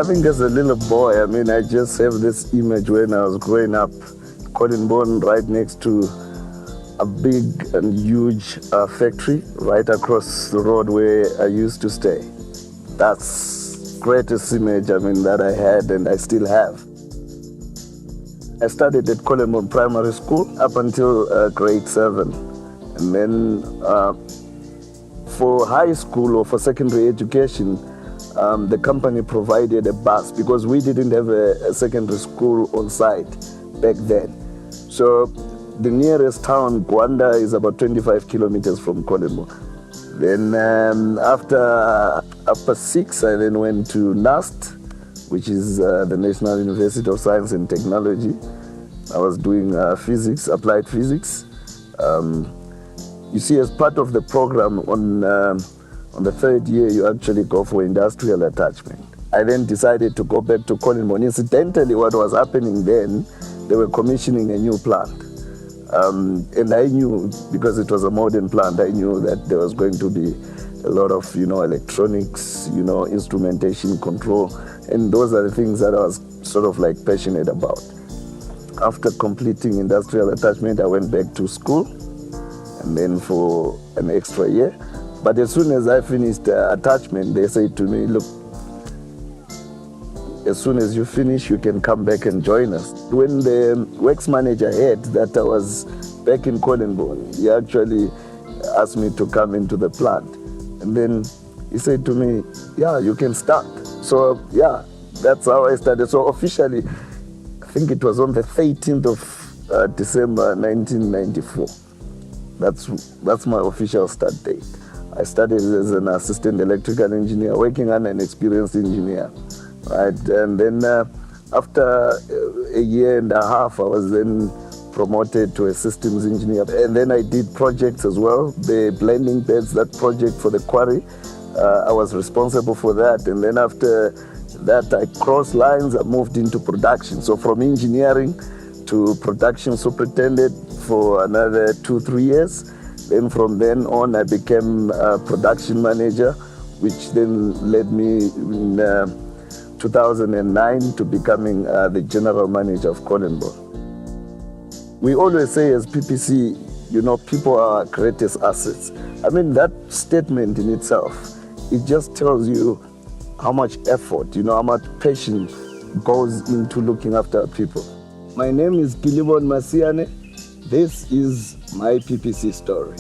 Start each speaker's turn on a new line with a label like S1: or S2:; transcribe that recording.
S1: I think as a little boy, I mean, I just have this image when I was growing up, Bawn right next to a big and huge factory right across the road where I used to stay. That's the greatest image, I mean, that I had and I still have. I studied at Kelibone Primary School up until grade 7. And then for high school or for secondary education, the company provided a bus because we didn't have a secondary school on site back then. So the nearest town, Gwanda, is about 25 kilometers from Kelibone. Then after 6, I then went to NUST, which is the National University of Science and Technology. I was doing physics, applied physics. You see, as part of the program on the third year, you actually go for industrial attachment. I then decided to go back to Colleen. Incidentally, what was happening then, they were commissioning a new plant. And I knew, because it was a modern plant, I knew that there was going to be a lot of, electronics, instrumentation, control. And those are the things that I was sort of like passionate about. After completing industrial attachment, I went back to school, and then for an extra year. But as soon as I finished attachment, they said to me, look, as soon as you finish, you can come back and join us. When the works manager heard that I was back in Kelibone, he actually asked me to come into the plant. And then he said to me, yeah, you can start. So yeah, that's how I started. So officially, I think it was on the 13th of December 1994. That's my official start date. I started as an assistant electrical engineer, working under an experienced engineer, right? And then after a year and a half, I was then promoted to a systems engineer. And then I did projects as well, the blending beds, that project for the quarry. I was responsible for that. And then after that, I crossed lines, I moved into production. So from engineering to production superintendent for another 2-3 years. Then from then on, I became a production manager, which then led me in 2009 to becoming the general manager of Kelibone. We always say as PPC, people are our greatest assets. I mean, that statement in itself, it just tells you how much effort, how much passion goes into looking after people. My name is Kelibone Masiyane. This is my PPC story.